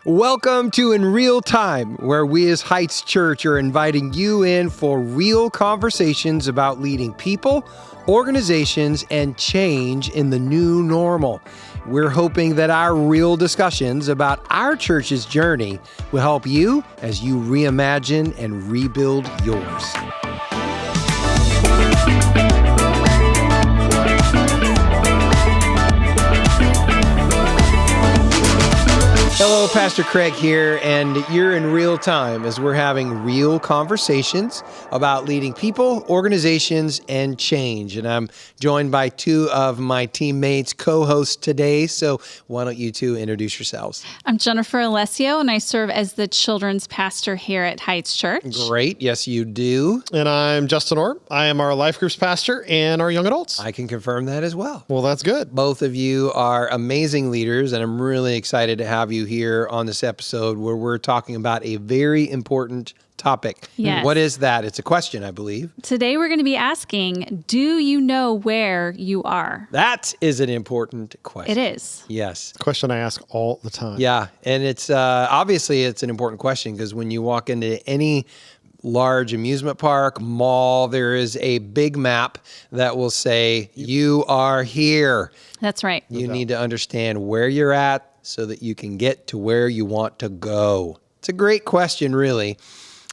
Welcome to In Real Time, where we as Heights Church are inviting you in for real conversations about leading people, organizations, and change in the new normal. We're hoping that our real discussions about our church's journey will help you as you reimagine and rebuild yours. Hello, Pastor Craig here, and you're in real time as we're having real conversations about leading people, organizations, and change. And I'm joined by two of my teammates, co-hosts today. So why don't you two introduce yourselves? I'm Jennifer Alessio, and I serve as the children's pastor here at Heights Church. Great. Yes, you do. And I'm Justin Orr. I am our life groups pastor and our young adults. I can confirm that as well. Well, that's good. Both of you are amazing leaders, and I'm really excited to have you here on this episode where we're talking about a very important topic. Yes. What is that? It's a question, I believe. Today we're going to be asking, do you know where you are? That is an important question. It is. Yes. Question I ask all the time. Yeah, and it's obviously it's an important question because when you walk into any large amusement park, mall, there is a big map that will say, you are here. That's right. You need to understand where you're at so that you can get to where you want to go. It's a great question, really.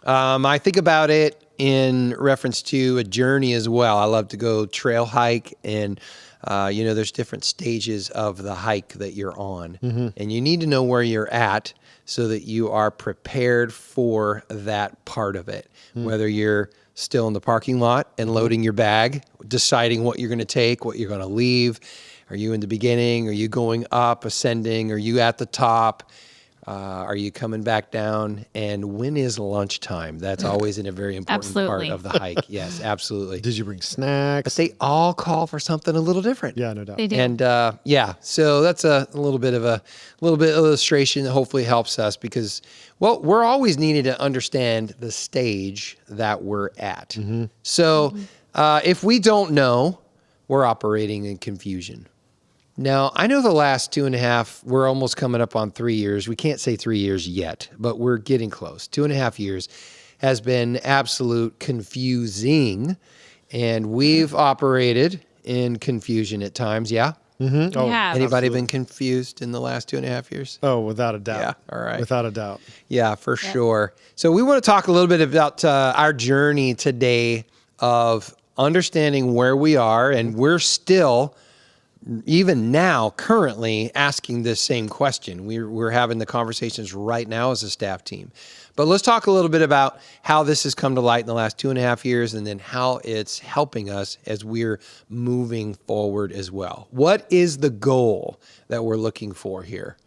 I think about it in reference to a journey as well. I love to go trail hike, and there's different stages of the hike that you're on. Mm-hmm. And you need to know where you're at so that you are prepared for that part of it. Whether you're still in the parking lot and loading your bag, deciding what you're going to take, what you're going to leave. Are you in the beginning? Are you going up, ascending? Are you at the top? Are you coming back down? And when is lunchtime? That's always a very important part of the hike. Yes, absolutely. Did you bring snacks? But they all call for something a little different. Yeah, no doubt. They do. And so that's a little bit of illustration that hopefully helps us because, well, we're always needing to understand the stage that we're at. Mm-hmm. So if we don't know, we're operating in confusion. Now, I know the last 2.5, we're almost coming up on 3 years. We can't say 3 years yet, but we're getting close. 2.5 years has been absolute confusing, and we've operated in confusion at times, yeah? Mm-hmm. Oh, Yeah. Anybody been confused in the last 2.5 years? Oh, without a doubt. Yeah, all right. Without a doubt. Yeah, for sure. So we want to talk a little bit about our journey today of understanding where we are, and we're still even now, currently asking this same question. We're having the conversations right now as a staff team. But let's talk a little bit about how this has come to light in the last 2.5 years and then how it's helping us as we're moving forward as well. What is the goal that we're looking for here?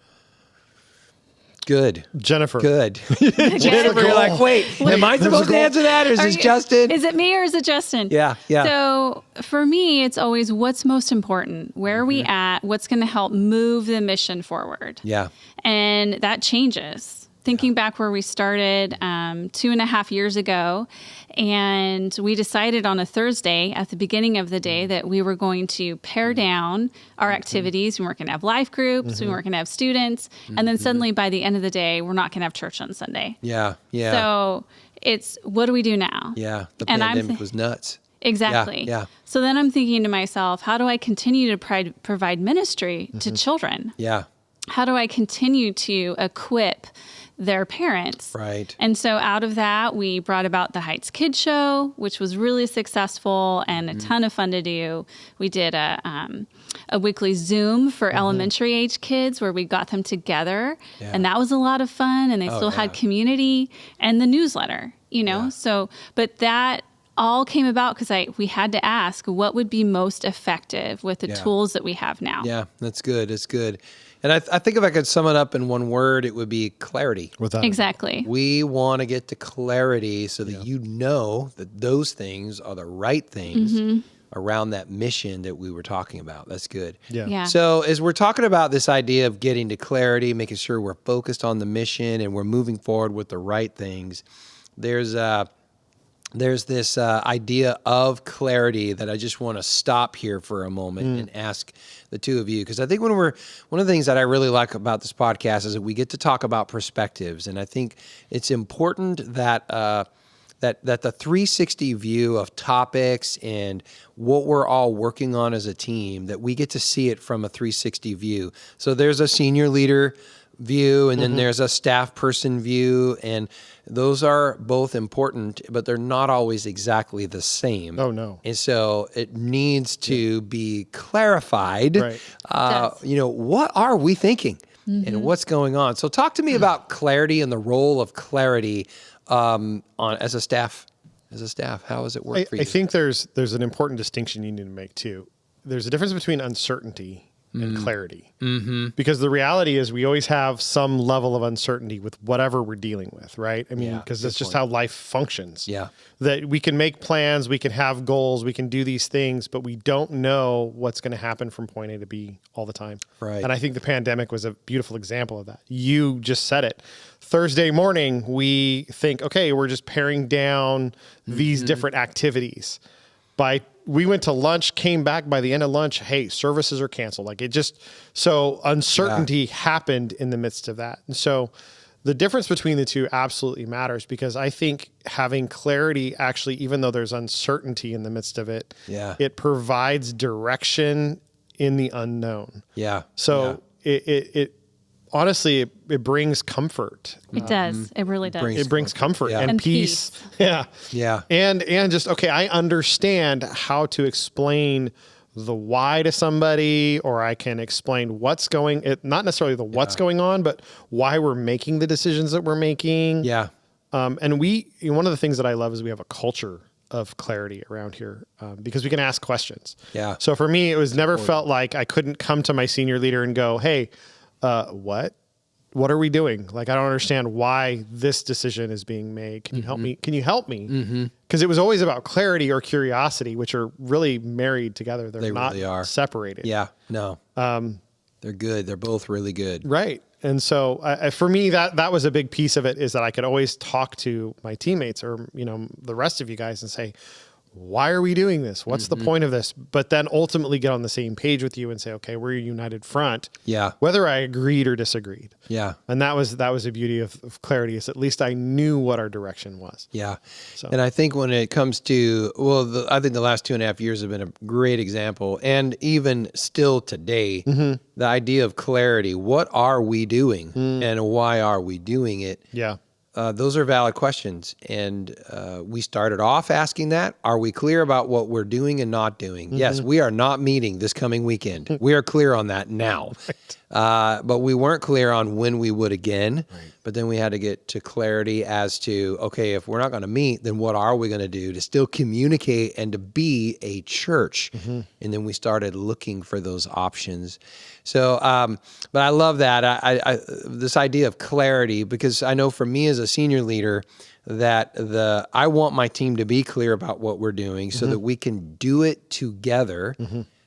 Good. Jennifer. Good. Jennifer, you're like, wait, am I supposed to answer that or is this Justin? Is it me or is it Justin? Yeah. So for me, it's always what's most important. Where are we at? What's going to help move the mission forward? Yeah. And that changes. Thinking back where we started 2.5 years ago, and we decided on a Thursday at the beginning of the day that we were going to pare down our activities. We weren't going to have life groups. We weren't going to have students. And then suddenly by the end of the day, we're not going to have church on Sunday. Yeah. So it's, what do we do now? Yeah. The And pandemic was nuts. Exactly. Yeah. So then I'm thinking to myself, how do I continue to provide ministry to children? Yeah. How do I continue to equip their parents? Right. And so out of that, we brought about the Heights Kids Show, which was really successful and a ton of fun to do. We did a weekly Zoom for elementary age kids where we got them together. Yeah. And that was a lot of fun. And they still had community and the newsletter, So, but that all came about because we had to ask what would be most effective with the tools that we have now. Yeah, that's good. It's good. And I think if I could sum it up in one word, it would be clarity. Exactly. We want to get to clarity so that you know that those things are the right things around that mission that we were talking about. That's good. Yeah. So as we're talking about this idea of getting to clarity, making sure we're focused on the mission and we're moving forward with the right things, there's there's this idea of clarity that I just want to stop here for a moment and ask the two of you, because I think one of the things that I really like about this podcast is that we get to talk about perspectives, and I think it's important that that the 360 view of topics and what we're all working on as a team, that we get to see it from a 360 view. So there's a senior leader view, and then there's a staff person view, and those are both important, but they're not always exactly the same. Oh, no. And so it needs to be clarified. Right. Yes. What are we thinking and what's going on? So talk to me about clarity and the role of clarity as a staff. How does it work for you? I think there's an important distinction you need to make too. There's a difference between uncertainty and clarity. Because the reality is we always have some level of uncertainty with whatever we're dealing with, right? I mean, because that's just how life functions. Yeah. That we can make plans, we can have goals, we can do these things, but we don't know what's going to happen from point A to B all the time. Right. And I think the pandemic was a beautiful example of that. You just said it. Thursday morning, we think, okay, we're just paring down these different activities. We went to lunch, came back by the end of lunch, hey, services are canceled. So uncertainty happened in the midst of that. And so the difference between the two absolutely matters, because I think having clarity actually, even though there's uncertainty in the midst of it, it provides direction in the unknown. Yeah. So it honestly, it brings comfort. It does. It really does. It brings comfort and peace. Yeah. Yeah. And just, okay, I understand how to explain the why to somebody, or I can explain not necessarily what's going on, but why we're making the decisions that we're making. Yeah. And one of the things that I love is we have a culture of clarity around here, because we can ask questions. Yeah. So for me, it was never felt like I couldn't come to my senior leader and go, hey, what are we doing? I don't understand why this decision is being made. Can you help me? Can you help me? Because it was always about clarity or curiosity, which are really married together. They not really are separated. Yeah. No. They're good. They're both really good. Right. And so for me, that was a big piece of it, is that I could always talk to my teammates or, the rest of you guys and say, why are we doing this? What's the point of this? But then ultimately get on the same page with you and say, okay, we're a united front. Yeah. Whether I agreed or disagreed. Yeah. And that was the beauty of clarity, is at least I knew what our direction was. Yeah. So. And I think when it comes to, I think the last 2.5 years have been a great example. And even still today, the idea of clarity, what are we doing and why are we doing it? Yeah. Those are valid questions. And we started off asking that. Are we clear about what we're doing and not doing? Yes, we are not meeting this coming weekend. We are clear on that now. But we weren't clear on when we would again. Right. But then we had to get to clarity as to, okay, if we're not going to meet, then what are we going to do to still communicate and to be a church? And then we started looking for those options. So, but I love that. I this idea of clarity, because I know for me as a senior leader that I want my team to be clear about what we're doing so that we can do it together.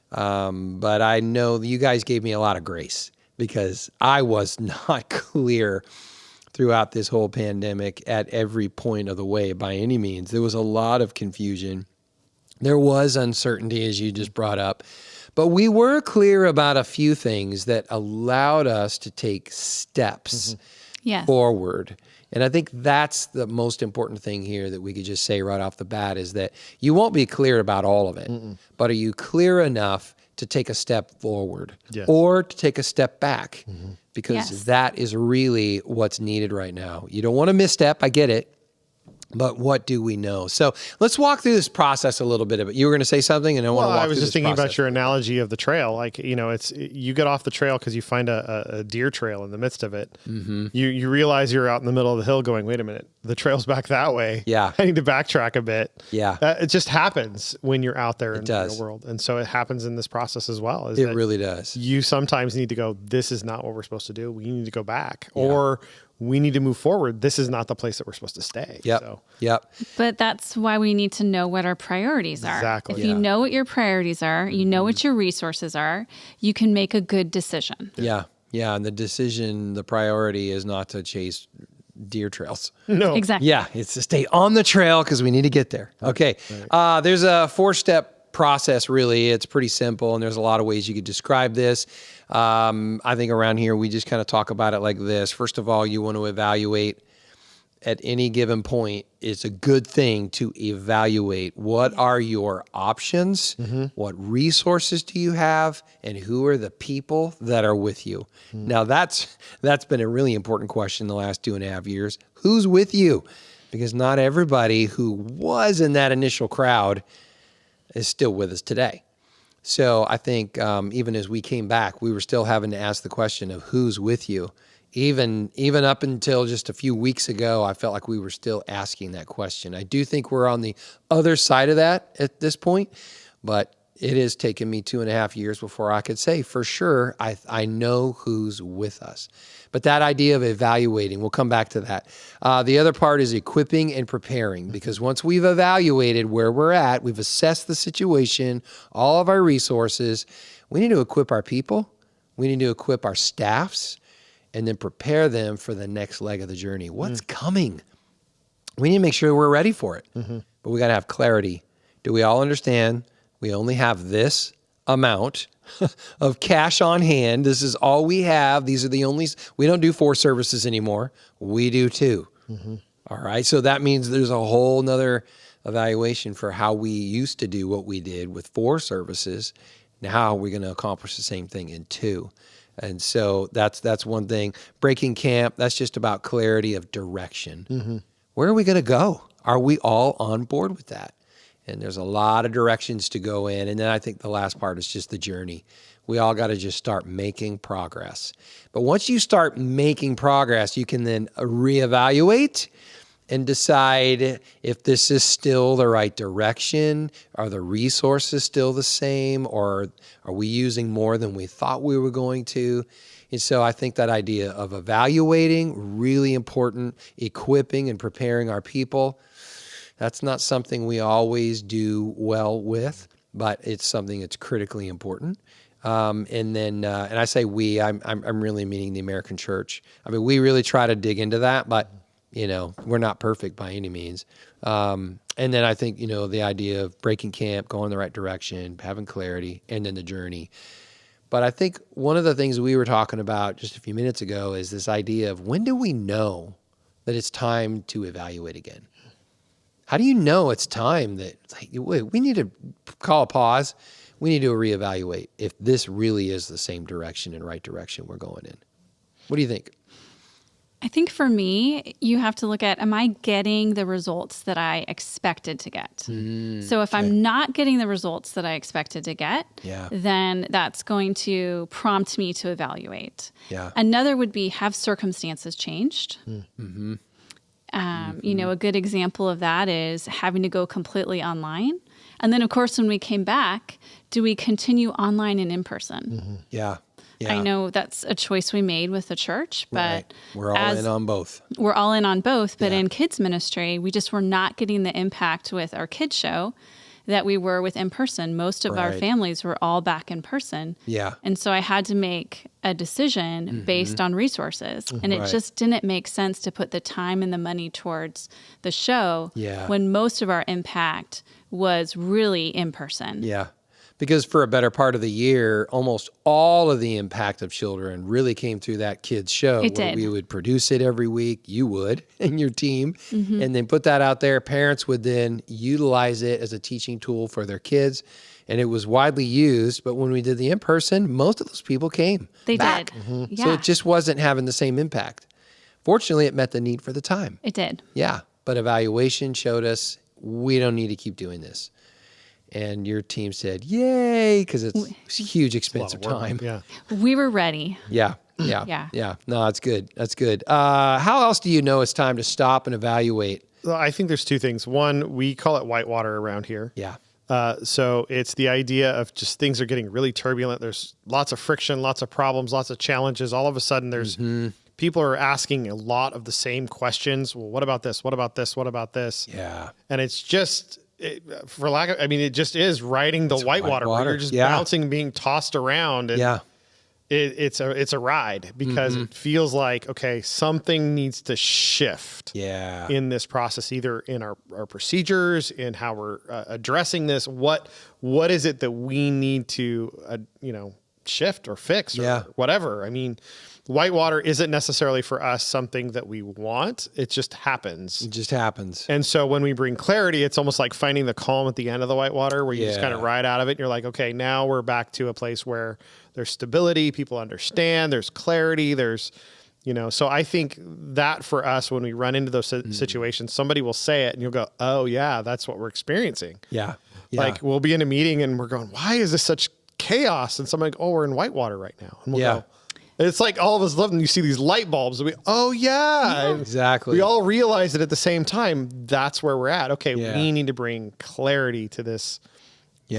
But I know you guys gave me a lot of grace, because I was not clear throughout this whole pandemic at every point of the way by any means. There was a lot of confusion. There was uncertainty, as you just brought up. But we were clear about a few things that allowed us to take steps forward. And I think that's the most important thing here that we could just say right off the bat, is that you won't be clear about all of it, but are you clear enough to take a step forward or to take a step back? Because that is really what's needed right now. You don't want to misstep. I get it. But what do we know? So let's walk through this process a little bit of it. You were going to say something, and I want to walk through this I was just thinking process. about your analogy of the trail. You get off the trail because you find a deer trail in the midst of it. You realize you're out in the middle of the hill going, wait a minute, the trail's back that way. Yeah. I need to backtrack a bit. Yeah. It just happens when you're out there in the real world. And so it happens in this process as well. It really does. You sometimes need to go, this is not what we're supposed to do. We need to go back. Or we need to move forward. This is not the place that we're supposed to stay. But that's why we need to know what our priorities are. Exactly. If you know what your priorities are, you know what your resources are, you can make a good decision. Yeah. And the priority is not to chase deer trails. No. Exactly. Yeah, it's to stay on the trail because we need to get there. Okay. There's a 4-step process, really. It's pretty simple, and there's a lot of ways you could describe this. I think around here, we just kind of talk about it like this. First of all, you want to evaluate at any given point. It's a good thing to evaluate what are your options, what resources do you have, and who are the people that are with you. Now, that's been a really important question the last 2.5 years. Who's with you? Because not everybody who was in that initial crowd is still with us today. So I think even as we came back, we were still having to ask the question of who's with you. Even up until just a few weeks ago, I felt like we were still asking that question. I do think we're on the other side of that at this point, but it has taken me 2.5 years before I could say for sure I know who's with us. But that idea of evaluating, we'll come back to that. The other part is equipping and preparing, because once we've evaluated where we're at, we've assessed the situation, all of our resources, we need to equip our people, we need to equip our staffs, and then prepare them for the next leg of the journey. What's coming? We need to make sure we're ready for it. But we got to have clarity. Do we all understand we only have this amount of cash on hand? This is all we have. These are the only, we don't do 4 services anymore. We do 2. All right. So that means there's a whole nother evaluation for how we used to do what we did with 4 services. Now, how are we going to accomplish the same thing in 2? And so that's one thing. Breaking camp, that's just about clarity of direction. Where are we going to go? Are we all on board with that? And there's a lot of directions to go in. And then I think the last part is just the journey. We all got to just start making progress. But once you start making progress, you can then reevaluate and decide if this is still the right direction. Are the resources still the same, or are we using more than we thought we were going to? And so I think that idea of evaluating, really important, equipping and preparing our people, that's not something we always do well with, but it's something that's critically important. And I say we, I'm really meaning the American church. I mean, we really try to dig into that, but we're not perfect by any means. And then I think, the idea of breaking camp, going the right direction, having clarity, and then the journey. But I think one of the things we were talking about just a few minutes ago is this idea of when do we know that it's time to evaluate again? How do you know it's time that we need to call a pause? We need to reevaluate if this really is the same direction and right direction we're going in. What do you think? I think for me, you have to look at, am I getting the results that I expected to get? So if I'm not getting the results that I expected to get, then that's going to prompt me to evaluate. Another would be, have circumstances changed? A good example of that is having to go completely online. And then, of course, when we came back, do we continue online and in person? Yeah. I know that's a choice we made with the church, but we're all in on both. We're all in on both, but in kids ministry, we just were not getting the impact with our kids show that we were with in person. Most of our families were all back in person. And so I had to make a decision based on resources. And it just didn't make sense to put the time and the money towards the show when most of our impact was really in person. Because for a better part of the year, almost all of the impact of children really came through that kids show. It did. We would produce it every week. You would, and your team, and then put that out there. Parents would then utilize it as a teaching tool for their kids, and it was widely used. But when we did the in-person, most of those people came back. Did. So it just wasn't having the same impact. Fortunately, it met the need for the time. It did. But evaluation showed us we don't need to keep doing this. And your team said, yay, because it's a huge, expensive time. We were ready. No, it's good. That's good. How else do you know it's time to stop and evaluate? Well, I think there's 2 things. One, we call it whitewater around here. So it's the idea of just things are getting really turbulent. There's lots of friction, lots of problems, lots of challenges. All of a sudden, there's people are asking a lot of the same questions. Well, what about this? What about this? What about this? And it's just... it just is riding the whitewater where you're just bouncing, being tossed around. And it's a ride because it feels like, okay, something needs to shift Yeah. in this process, either in our procedures, in how we're addressing this. What is it that we need to, shift or fix or whatever? I mean, whitewater isn't necessarily for us something that we want. It just happens. It just happens. And so when we bring clarity, it's almost like finding the calm at the end of the whitewater where you just kind of ride out of it. And you're like, okay, now we're back to a place where there's stability. People understand. There's clarity. There's, so I think that for us, when we run into those situations, somebody will say it and you'll go, oh yeah, that's what we're experiencing. Yeah. Like we'll be in a meeting and we're going, why is this such chaos? And somebody, oh, we're in whitewater right now. And we'll go, it's like all of a sudden you see these light bulbs. And Exactly. we all realize it at the same time. That's where we're at. Okay, we need to bring clarity to this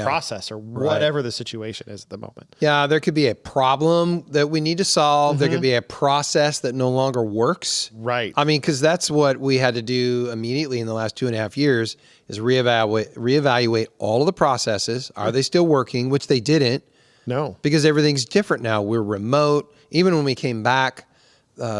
process or whatever the situation is at the moment. Yeah, there could be a problem that we need to solve. There could be a process that no longer works. Right. I mean, because that's what we had to do immediately in the last 2.5 years is reevaluate all of the processes. Are they still working? Which they didn't. No. Because everything's different now. We're remote. Even when we came back,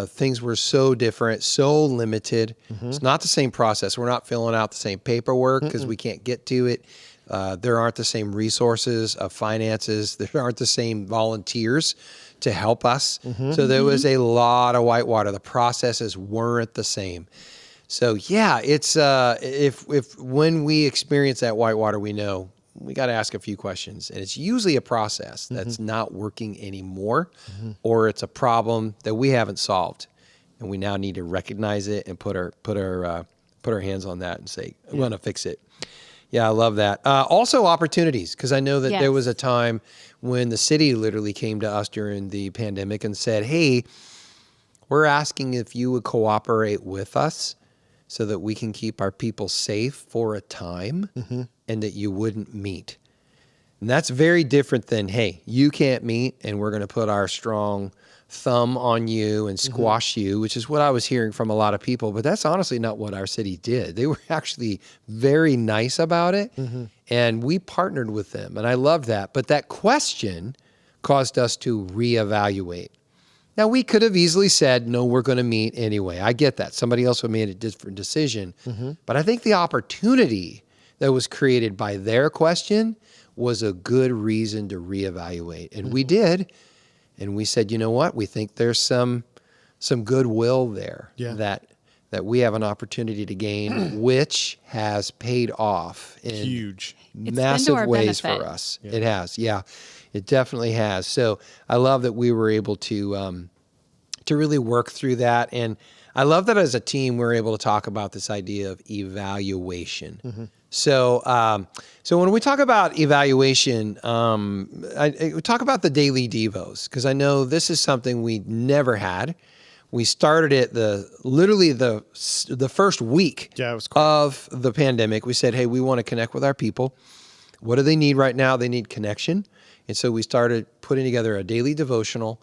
things were so different, so limited. It's not the same process. We're not filling out the same paperwork because we can't get to it. There aren't the same resources of finances. There aren't the same volunteers to help us. So there was a lot of whitewater. The processes weren't the same. So yeah, it's if when we experience that whitewater, we know we got to ask a few questions, and it's usually a process that's not working anymore, or it's a problem that we haven't solved, and we now need to recognize it and put our hands on that and say, we want to fix it. Yeah, I love that. Also opportunities, because I know that there was a time when the city literally came to us during the pandemic and said, hey, we're asking if you would cooperate with us so that we can keep our people safe for a time and that you wouldn't meet. And that's very different than, hey, you can't meet and we're going to put our strong thumb on you and squash you, which is what I was hearing from a lot of people. But that's honestly not what our city did. They were actually very nice about it, and we partnered with them, and I loved that. But that question caused us to reevaluate. Now, we could have easily said, no, we're going to meet anyway. I get that. Somebody else would have made a different decision. But I think the opportunity that was created by their question was a good reason to reevaluate. And we did. And we said, you know what? We think there's some goodwill there that we have an opportunity to gain, which has paid off in massive ways for us. It has. Yeah, it definitely has. So I love that we were able to really work through that. And I love that as a team, we're able to talk about this idea of evaluation. So when we talk about evaluation, we talk about the daily devos, because I know this is something we never had. We started it literally the first week of the pandemic. We said, hey, we want to connect with our people. What do they need right now? They need connection. And so we started putting together a daily devotional.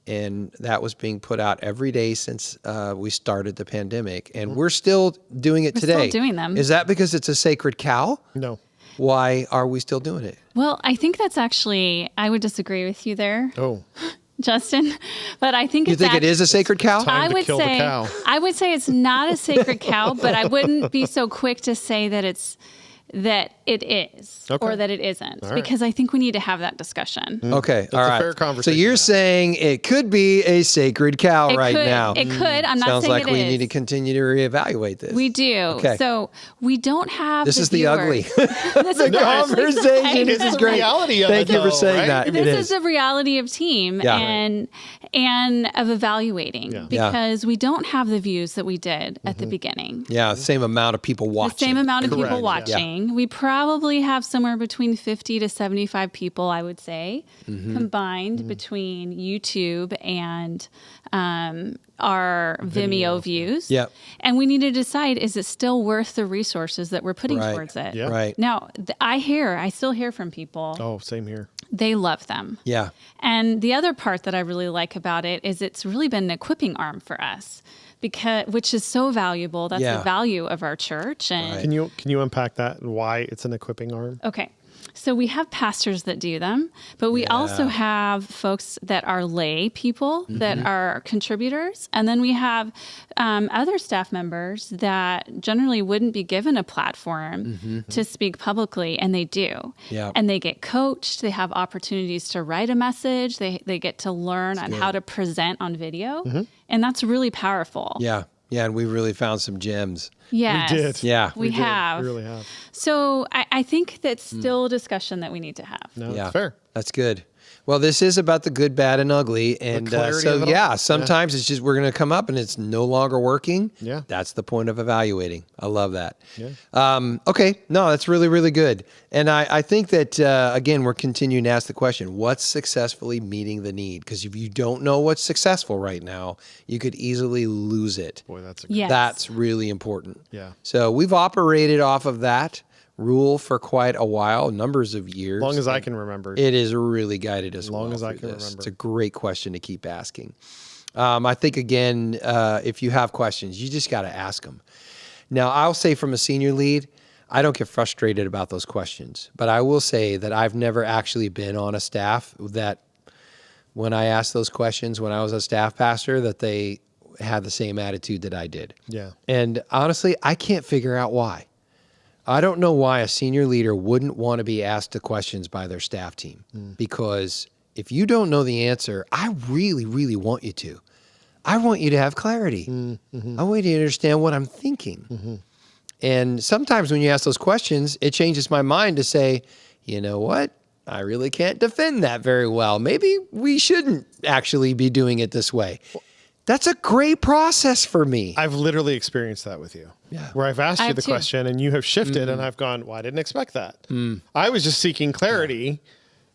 And that was being put out every day since we started the pandemic. And we're still doing it today. We're still doing them. Is that because it's a sacred cow? No. Why are we still doing it? Well, I think that's actually, I would disagree with you there, Justin. But I think you think it is a sacred cow? I would say it's not a sacred cow, but I wouldn't be so quick to say that it is or that it isn't, because I think we need to have that discussion. Okay. That's all right. a fair conversation. So you're saying it could be a sacred cow now. It could. I'm not Sounds saying like it we is. need to continue to reevaluate this. We do. Okay. So we don't have This is the ugly. This is the conversation. This is great. Reality of Thank it, you for though, saying right? that. This is a reality of team and of evaluating, because we don't have the views that we did at the beginning. Yeah, same amount of people watching. The same amount of people Correct, watching. We probably have somewhere between 50 to 75 people, I would say, combined between YouTube and our Vimeo views. Yep. And we need to decide, is it still worth the resources that we're putting towards it? Yeah. Right. Now, I still hear from people. Oh, same here. They love them. Yeah. And the other part that I really like about it is it's really been an equipping arm for us, which is so valuable. That's the value of our church. And Can you unpack that and why it's an equipping arm? okay. So we have pastors that do them, but we also have folks that are lay people that are contributors. And then we have other staff members that generally wouldn't be given a platform to speak publicly, and they do. Yeah. And they get coached. They have opportunities to write a message. They get to learn on how to present on video. And that's really powerful. Yeah. Yeah. And we really found some gems. Yes. We did. Yeah. We did. have. We really have. So I think that's still a discussion that we need to have. No, Yeah. it's fair. That's good. Well, this is about the good, bad, and ugly. And clarity so, of it yeah, all. sometimes it's just we're going to come up and it's no longer working. Yeah. That's the point of evaluating. I love that. Yeah. Okay. No, that's really, really good. And I think that, again, we're continuing to ask the question, what's successfully meeting the need? Because if you don't know what's successful right now, you could easily lose it. Boy, that's a Yes. That's really important. Yeah. So we've operated off of that rule for quite a while, numbers of years. As long as I can remember. It has really guided us. Long well as I through can this. remember. It's a great question to keep asking. I think, again, if you have questions, you just got to ask them. Now, I'll say from a senior lead, I don't get frustrated about those questions, but I will say that I've never actually been on a staff that when I asked those questions when I was a staff pastor, that they had the same attitude that I did. Yeah. And honestly, I can't figure out why. I don't know why a senior leader wouldn't want to be asked the questions by their staff team. Because if you don't know the answer, I really, really want you to. I want you to have clarity. I want you to understand what I'm thinking. And sometimes when you ask those questions, it changes my mind to say, you know what? I really can't defend that very well. Maybe we shouldn't actually be doing it this way. That's a great process for me. I've literally experienced that with you. Yeah. Where I've asked I you have the too. question and you have shifted and I've gone, well, I didn't expect that. I was just seeking clarity,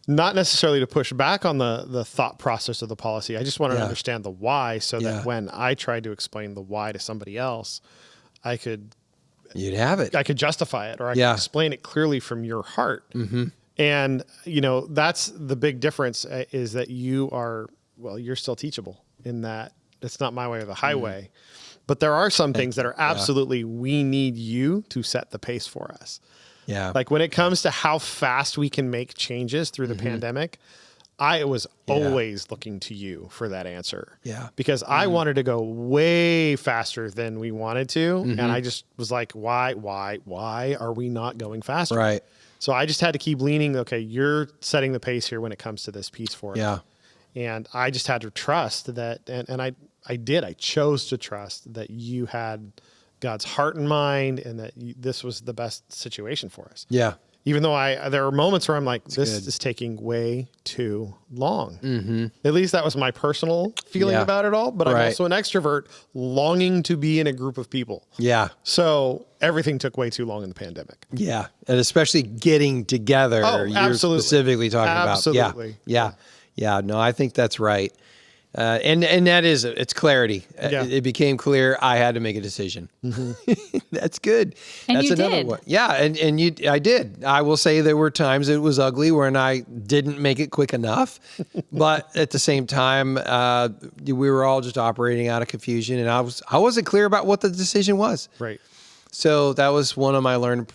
not necessarily to push back on the thought process of the policy. I just wanted to understand the why so that when I tried to explain the why to somebody else, You'd have it. I could justify it or I could explain it clearly from your heart. And, you know, that's the big difference is that you're still teachable in that it's not my way or the highway. But there are some things that are absolutely, we need you to set the pace for us. Yeah. Like when it comes to how fast we can make changes through the pandemic, I was always looking to you for that answer. Yeah. Because I wanted to go way faster than we wanted to. And I just was like, why are we not going faster? Right. So I just had to keep leaning. Okay, you're setting the pace here when it comes to this piece for us. Yeah. And I just had to trust that. And I chose to trust that you had God's heart in mind and that this was the best situation for us. Yeah. Even though there are moments where I'm like, this is taking way too long. At least that was my personal feeling about it all. But I'm also an extrovert longing to be in a group of people. Yeah. So everything took way too long in the pandemic. Yeah. And especially getting together. Oh, You're absolutely. specifically talking Absolutely. about. Yeah. Yeah. No, I think that's right. And that is, it's clarity. Yeah. It became clear I had to make a decision. That's good. And That's you another did. one. Yeah. And I did. I will say there were times it was ugly when I didn't make it quick enough. But at the same time, we were all just operating out of confusion. And I wasn't clear about what the decision was. Right. So that was one of my learned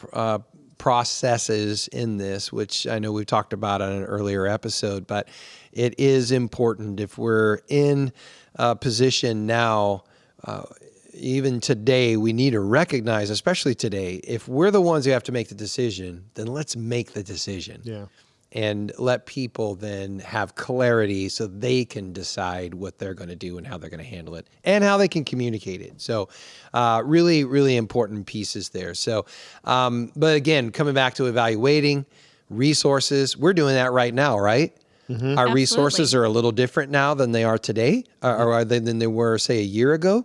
processes in this, which I know we've talked about on an earlier episode, but it is important if we're in a position now, even today, we need to recognize, especially today, if we're the ones who have to make the decision, then let's make the decision. Yeah. And let people then have clarity so they can decide what they're going to do and how they're going to handle it and how they can communicate it. So really, really important pieces there. So, but again, coming back to evaluating resources, we're doing that right now, right? Our Absolutely. resources are a little different now than they are today, or are they than they were, say, a year ago.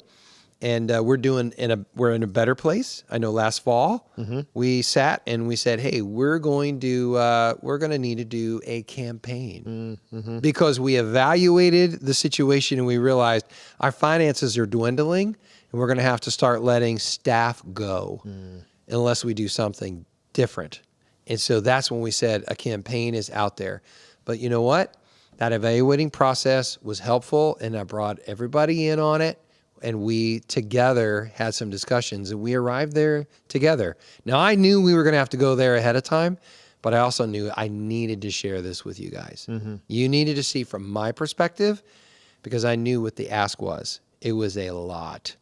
And we're in a better place. I know last fall we sat and we said, "Hey, we're going to need to do a campaign because we evaluated the situation and we realized our finances are dwindling, and we're going to have to start letting staff go unless we do something different." And so that's when we said a campaign is out there. But you know what? That evaluating process was helpful, and I brought everybody in on it. And we together had some discussions and we arrived there together. Now, I knew we were going to have to go there ahead of time, but I also knew I needed to share this with you guys. You needed to see from my perspective, because I knew what the ask was. It was a lot.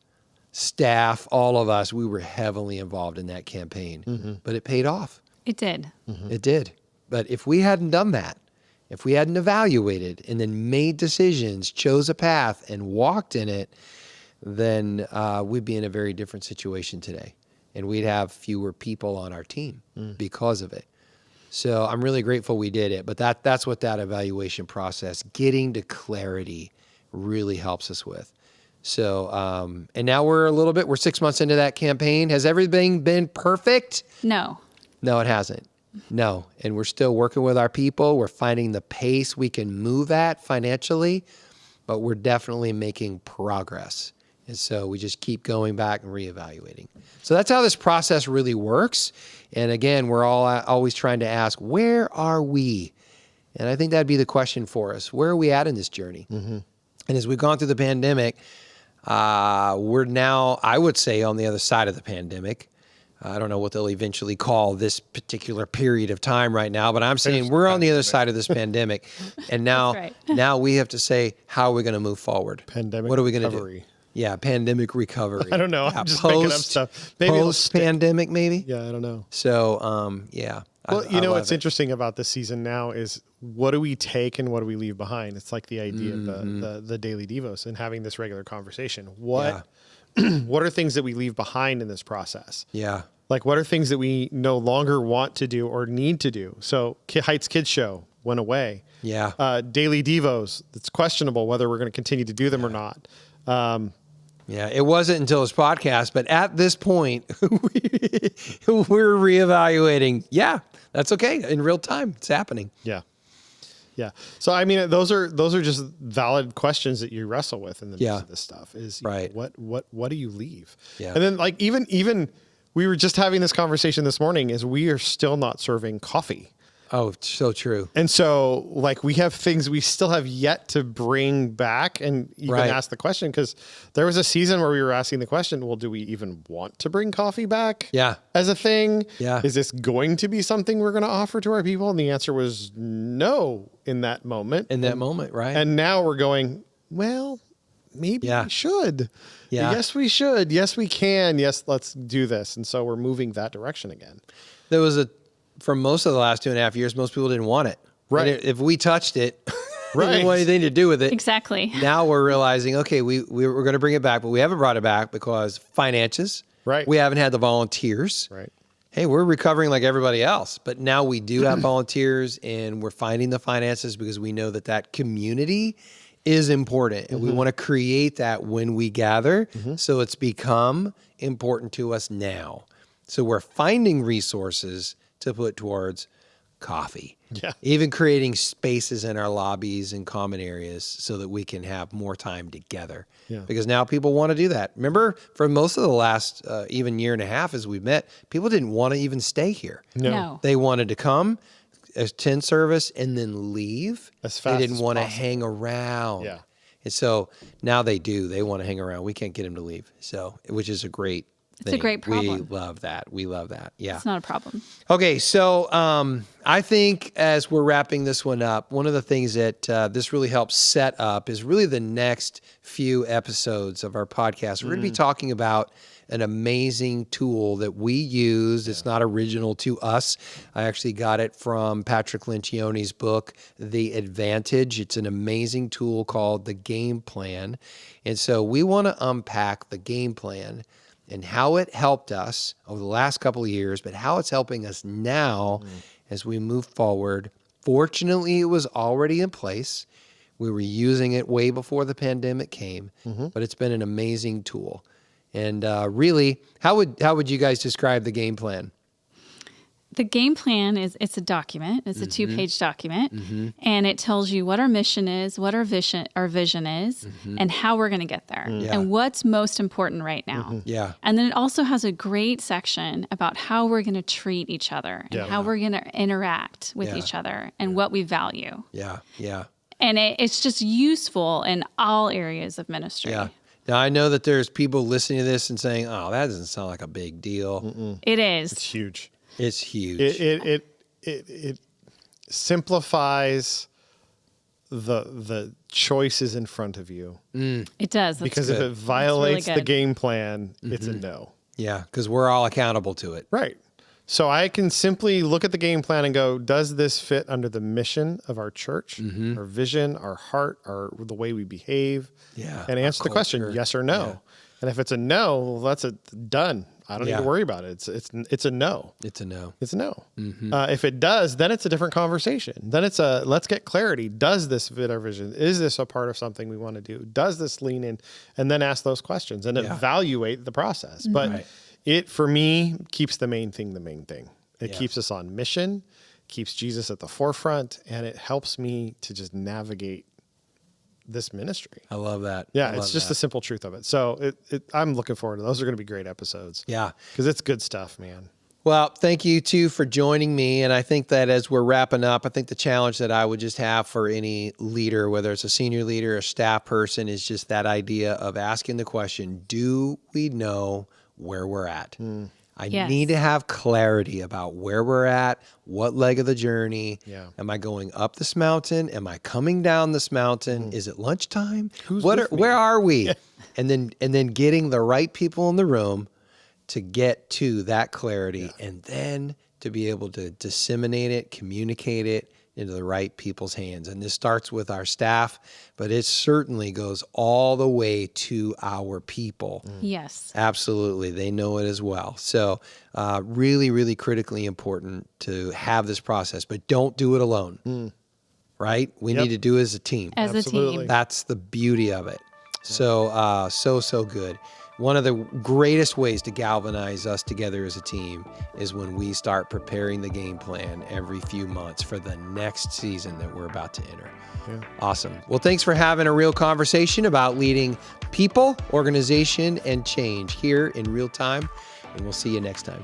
Staff, all of us, we were heavily involved in that campaign, but it paid off. It did. It did. But if we hadn't done that, if we hadn't evaluated and then made decisions, chose a path and walked in it, then we'd be in a very different situation today. And we'd have fewer people on our team because of it. So I'm really grateful we did it. But that's what that evaluation process, getting to clarity, really helps us with. So, and now we're 6 months into that campaign. Has everything been perfect? No. No, it hasn't. No. And we're still working with our people. We're finding the pace we can move at financially, but we're definitely making progress. And so we just keep going back and reevaluating. So that's how this process really works. And again, we're always trying to ask, where are we? And I think that'd be the question for us. Where are we at in this journey? And as we've gone through the pandemic, we're now, I would say, on the other side of the pandemic. I don't know what they'll eventually call this particular period of time right now, but I'm saying we're on the other side of this pandemic. And now, That's right. now we have to say, how are we going to move forward? Pandemic What are we going to do? recovery. Yeah, pandemic recovery. I don't know. Yeah, I'm just making up stuff. Maybe it'll stick. Post-pandemic, maybe? Yeah, I don't know. So, yeah. Well, I love what's it. interesting about this season now is what do we take and what do we leave behind? It's like the idea of the daily devos and having this regular conversation. What are things that we leave behind in this process? Yeah. Like what are things that we no longer want to do or need to do? So Heights Kids Show went away. Yeah. Daily devos, it's questionable whether we're going to continue to do them or not. Yeah, it wasn't until this podcast, but at this point, we're reevaluating. Yeah, that's okay. In real time, it's happening. Yeah. Yeah. So, I mean, those are just valid questions that you wrestle with in the midst of this stuff is Right. What do you leave? Yeah. And then like, even we were just having this conversation this morning is we are still not serving coffee. Oh, so true. And so like we have things we still have yet to bring back and even Right. ask the question. Cause there was a season where we were asking the question, well, do we even want to bring coffee back Yeah. as a thing? Yeah. Is this going to be something we're going to offer to our people? And the answer was no in that moment. In that moment, right? And now we're going, well, maybe Yeah. we should. Yeah. Yes, we should. Yes, we can. Yes, let's do this. And so we're moving that direction again. There was for most of the last 2.5 years, most people didn't want it. Right. And if we touched it, we Right. didn't want anything to do with it. Exactly. Now we're realizing, okay, we're going to bring it back, but we haven't brought it back because finances. Right. We haven't had the volunteers. Right. Hey, we're recovering like everybody else, but now we do have volunteers and we're finding the finances because we know that community is important and we want to create that when we gather. So it's become important to us now. So we're finding resources to put towards coffee. Yeah. Even creating spaces in our lobbies and common areas so that we can have more time together. Yeah. Because now people want to do that. Remember, for most of the last even year and a half as we've met, people didn't want to even stay here. No. They wanted to come, attend service, and then leave. As fast They didn't as want to possible. hang around. Yeah. And so now they do. They want to hang around. We can't get them to leave. So, which is a great It's a thing. great problem. We love that. We love that. Yeah. It's not a problem. Okay, so I think as we're wrapping this one up, one of the things that this really helps set up is really the next few episodes of our podcast. We're going to be talking about an amazing tool that we use. It's not original to us. I actually got it from Patrick Lencioni's book, The Advantage. It's an amazing tool called the Game Plan. And so we want to unpack the game plan and how it helped us over the last couple of years, but how it's helping us now as we move forward. Fortunately, it was already in place. We were using it way before the pandemic came, but it's been an amazing tool. And really, how would you guys describe the game plan? The game plan it's a document. It's a 2-page document, and it tells you what our mission is, what our vision is, and how we're going to get there, and what's most important right now. Yeah. And then it also has a great section about how we're going to treat each other and how we're going to interact with each other and what we value. Yeah. Yeah. And it's just useful in all areas of ministry. Yeah. Now, I know that there's people listening to this and saying, oh, that doesn't sound like a big deal. It is. It's huge. It's huge. it simplifies the choices in front of you. It does. That's Because good. if it violates really the good. game plan, it's a no. Yeah, because we're all accountable to it. Right. So I can simply look at the game plan and go, does this fit under the mission of our church, our vision, our heart, the way we behave? Yeah, And our answer the question, culture. yes or no. Yeah. And if it's a no, well, that's a done. I don't need Yeah. to worry about it. It's a no. It's a no. It's a no. If it does, then it's a different conversation. Then it's let's get clarity. Does this fit our vision? Is this a part of something we want to do? Does this lean in? And then ask those questions and evaluate the process. But Right. it, for me, keeps the main thing the main thing. It Yeah. keeps us on mission, keeps Jesus at the forefront, and it helps me to just navigate this ministry. I love that. Yeah, I it's love just that. the simple truth of it. So I'm looking forward to those. Are going to be great episodes. Yeah. Because it's good stuff, man. Well, thank you too for joining me. And I think that as we're wrapping up, I think the challenge that I would just have for any leader, whether it's a senior leader or staff person, is just that idea of asking the question, do we know where we're at? I Yes. need to have clarity about where we're at, what leg of the journey. Yeah. Am I going up this mountain? Am I coming down this mountain? Is it lunchtime? Who's What with me? where are we? And then getting the right people in the room to get to that clarity and then to be able to disseminate it, communicate it into the right people's hands. And this starts with our staff, but it certainly goes all the way to our people. Yes. Absolutely. They know it as well. So really, really critically important to have this process, but don't do it alone, right? We Yep. need to do it as a team. As a Absolutely. team. That's the beauty of it. So, so good. One of the greatest ways to galvanize us together as a team is when we start preparing the game plan every few months for the next season that we're about to enter. Yeah. Awesome. Well, thanks for having a real conversation about leading people, organization, and change here in real time. And we'll see you next time.